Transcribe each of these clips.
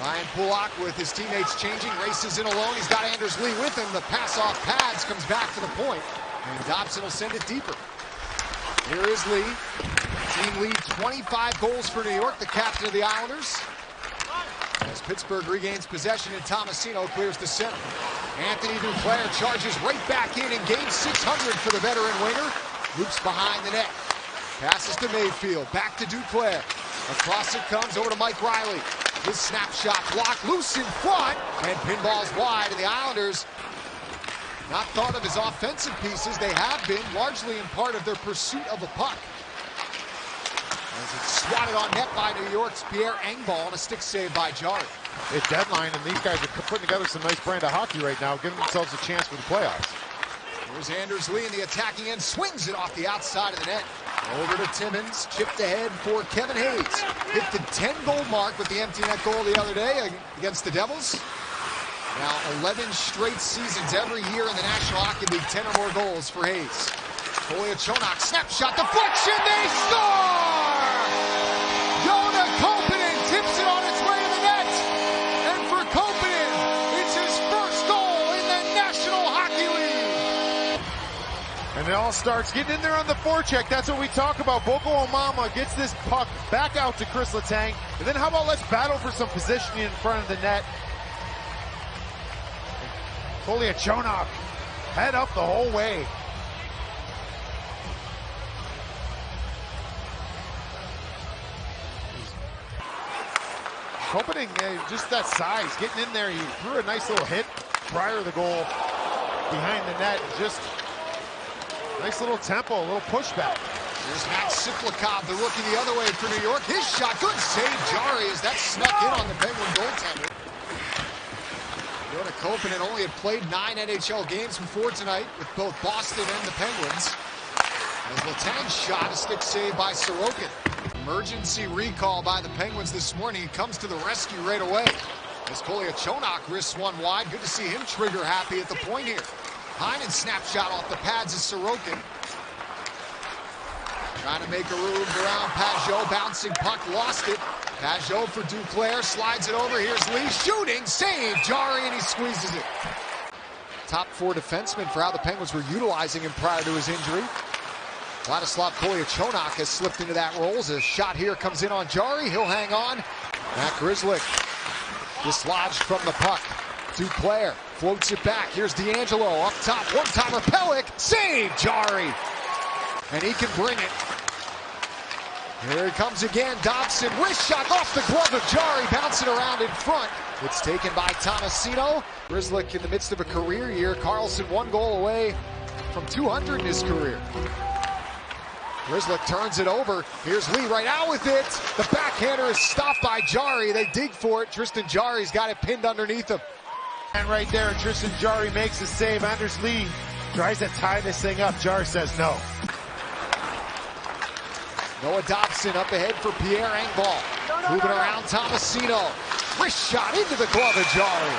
Ryan Pulock with his teammates changing, races in alone. He's got Anders Lee with him. The pass off pads comes back to the point, and Dobson will send it deeper. Here is Lee. Team lead 25 goals for New York, the captain of the Islanders. As Pittsburgh regains possession and Tomasino clears the center. Anthony Duclair charges right back in and gains 600 for the veteran winger. Loops behind the net. Passes to Mayfield. Back to Duclair. Across it comes over to Mike Riley. His snapshot blocked loose in front and pinballs wide. And the Islanders, not thought of as offensive pieces, they have been largely in part of their pursuit of the puck. As it's swatted on net by New York's Pierre Engvall, and a stick save by Jarry. It's deadline, and these guys are putting together some nice brand of hockey right now, giving themselves a chance for the playoffs. Here's Anders Lee in the attacking end, swings it off the outside of the net. Over to Timmins, chipped ahead for Kevin Hayes. Hit the 10-goal mark with the empty net goal the other day against the Devils. Now 11 straight seasons every year in the National Hockey League, 10 or more goals for Hayes. Kolyachonok, snapshot, deflection, they score! Joona Koppanen tips it on its way to the net. And for Koppanen, it's his first goal in the National Hockey League. And it all starts getting in there on the forecheck. That's what we talk about. Boko Omama gets this puck back out to Chris Letang. And then how about let's battle for some positioning in front of the net. Kolyachonok, head up the whole way. Koppanen, just that size, getting in there. He threw a nice little hit prior to the goal behind the net. Just nice little tempo, a little pushback. There's Max Siplikov, the rookie, the other way for New York. His shot, good save, Jarry, as that snuck in on the Penguin goaltender. Joona Koppanen only had played 9 NHL games before tonight with both Boston and the Penguins. As Letang's shot, a stick save by Sorokin. Emergency recall by the Penguins this morning. He comes to the rescue right away. As Kolyachonok risks one wide. Good to see him trigger happy at the point here. Heinen snapshot off the pads of Sorokin. Trying to make a room around Pajot. Bouncing puck, lost it. Pajot for Duclair, slides it over. Here's Lee shooting, save, Jarry, and he squeezes it. Top 4 defenseman for how the Penguins were utilizing him prior to his injury. Vladislav Kolyachonok has slipped into that role as a shot here comes in on Jarry. He'll hang on. Matt Grzelcyk dislodged from the puck. Duclair floats it back. Here's D'Angelo up top. One-timer Pelech. Save, Jarry. And he can bring it. Here he comes again. Dobson, wrist shot off the glove of Jarry. Bouncing around in front. It's taken by Tomasino. Grzelcyk in the midst of a career year. Karlsson 1 goal away from 200 in his career. Grzelcyk turns it over. Here's Lee right out with it. The backhander is stopped by Jarry. They dig for it. Tristan Jarry's got it pinned underneath him. And right there, Tristan Jarry makes a save. Anders Lee tries to tie this thing up. Jarry says no. Noah Dobson up ahead for Pierre Engvall. Moving around Tomasino. Wrist shot into the glove of Jarry,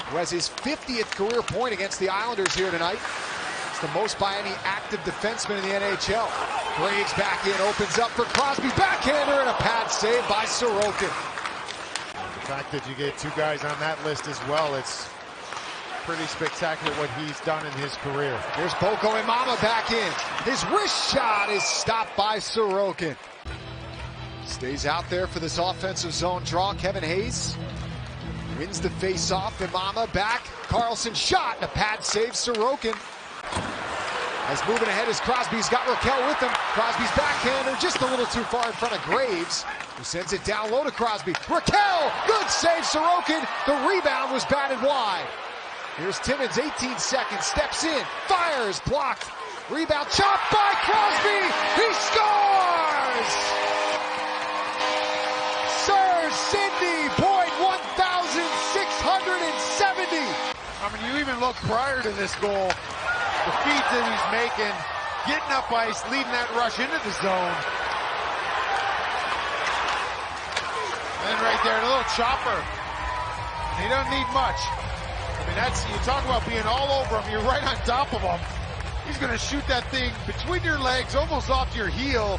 who has his 50th career point against the Islanders here tonight. It's the most by any active defenseman in the NHL. Graves back in, opens up for Crosby. Backhander and a pad save by Sorokin. The fact that you get 2 guys on that list as well, it's pretty spectacular what he's done in his career. Here's Boko Imama back in. His wrist shot is stopped by Sorokin. Stays out there for this offensive zone draw. Kevin Hayes wins the face-off. Imama back. Karlsson shot and a pad save. Sorokin. As moving ahead is Crosby's got Raquel with him. Crosby's backhander just a little too far in front of Graves, who sends it down low to Crosby. Raquel, good save, Sorokin. The rebound was batted wide. Here's Timmins, 18 seconds, steps in, fires, blocked. Rebound chopped by Crosby. He scores! Sir Sidney Boyd, 1,670. I mean, you even look prior to this goal, the feeds that he's making, getting up ice, leading that rush into the zone. And right there, a little chopper. He doesn't need much. I mean, that's, you talk about being all over him, you're right on top of him. He's going to shoot that thing between your legs, almost off your heel.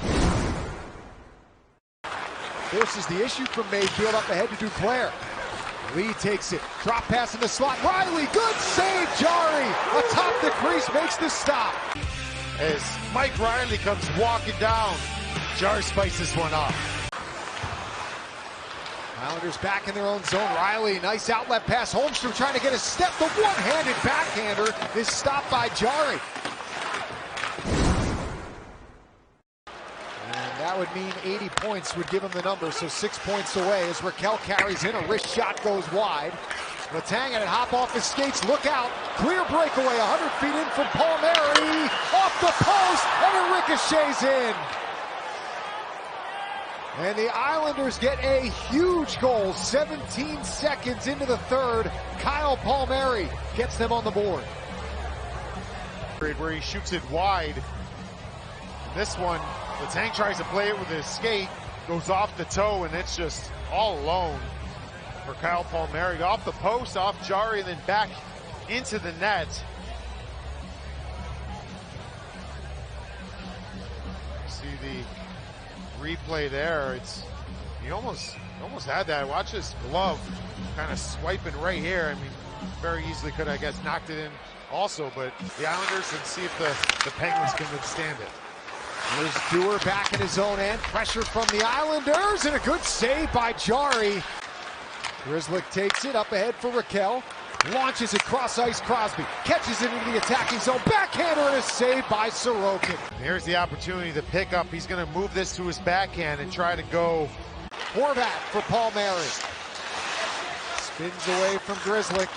Forces the issue from Mayfield up ahead to Duclair. Lee takes it. Drop pass in the slot. Riley, good save. Jari atop the crease makes the stop. As Mike Riley comes walking down, Jari spikes this one off. Islanders back in their own zone. Riley, nice outlet pass. Holmstrom trying to get a step. The one-handed backhander is stopped by Jari. And that would mean 80 points would give him the number, so 6 points away as Raquel carries in. A wrist shot goes wide. Letang at it, hop off his skates, look out. Clear breakaway, 100 feet in from Palmieri. Off the post, and it ricochets in. And the Islanders get a huge goal, 17 seconds into the third. Kyle Palmieri gets them on the board. Where he shoots it wide. This one, Letang tries to play it with his skate, goes off the toe, and it's just all alone for Kyle Palmieri. Off the post, off Jari, and then back into the net. See the replay there. He almost had that. Watch his glove kind of swiping right here. I mean, very easily could, I guess, knocked it in also, but the Islanders, and see if the Penguins can withstand it. There's Dewar back in his own end. Pressure from the Islanders, and a good save by Jari. Grzelcyk takes it up ahead for Raquel. Launches it cross ice. Crosby catches it into the attacking zone. Backhander, and a save by Sorokin. Here's the opportunity to pick up. He's going to move this to his backhand and try to go. Horvat for Palmieri. Spins away from Grzelcyk.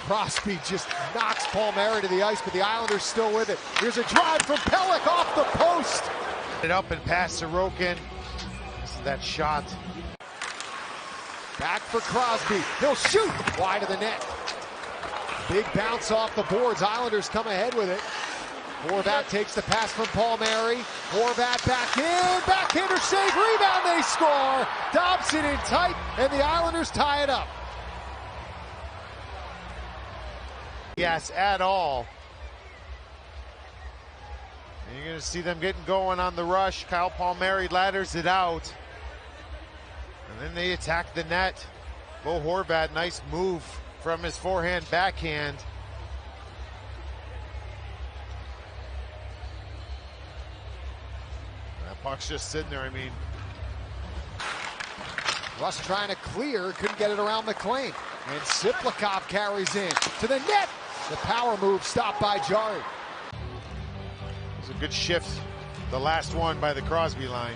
Crosby just knocks Palmieri to the ice, but the Islanders still with it. Here's a drive from Pelech off the post. It up and past Sorokin. This is that shot. Back for Crosby. He'll shoot wide of the net. Big bounce off the boards. Islanders come ahead with it. Horvat takes the pass from Palmieri. Horvat back in. Backhander save. Rebound. They score. Dobson in tight, and the Islanders tie it up. Yes, at all. And you're going to see them getting going on the rush. Kyle Palmieri ladders it out. And then they attack the net. Bo Horvat, nice move from his forehand backhand. That puck's just sitting there, I mean. Russ trying to clear, couldn't get it around McLean. And Siplikov carries in to the net. The power move stopped by Jari. It's a good shift, the last one by the Crosby line.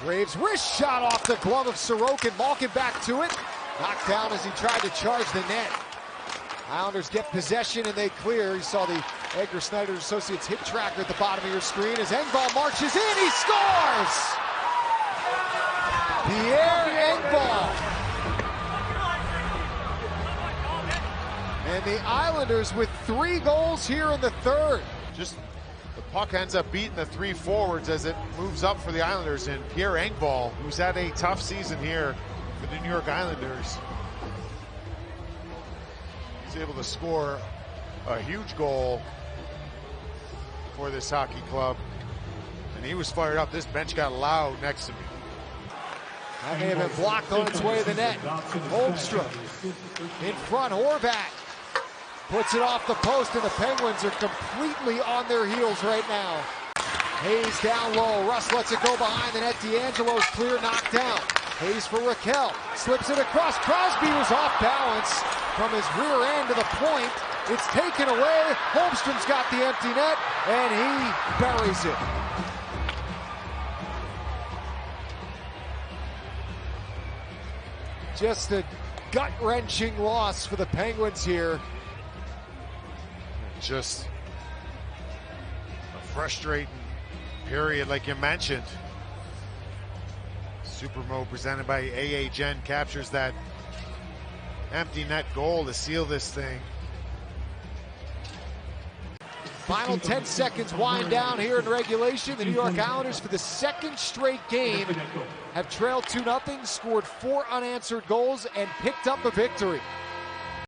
Graves wrist shot off the glove of Sorokin. Malkin back to it. Knocked down as he tried to charge the net. Islanders get possession and they clear. You saw the Edgar Snyder Associates hit tracker at the bottom of your screen as Engvall marches in. He scores! Pierre Engvall. And the Islanders with 3 goals here in the third. Just the puck ends up beating the 3 forwards as it moves up for the Islanders. And Pierre Engvall, who's had a tough season here for the New York Islanders, he's able to score a huge goal for this hockey club. And he was fired up. This bench got loud next to me. That may have been blocked on its way to the net. Holmstrom in front. Horvat puts it off the post, and the Penguins are completely on their heels right now. Hayes down low. Russ lets it go behind the net. D'Angelo's clear, knocked down. Hayes for Raquel. Slips it across. Crosby was off balance from his rear end to the point. It's taken away. Holmstrom's got the empty net, and he buries it. Just a gut-wrenching loss for the Penguins here. Just a frustrating period, like you mentioned. Supermo presented by AHN captures that empty net goal to seal this thing. Final 10 seconds wind down here in regulation. The New York Islanders, for the second straight game, have trailed 2-0, scored 4 unanswered goals, and picked up a victory.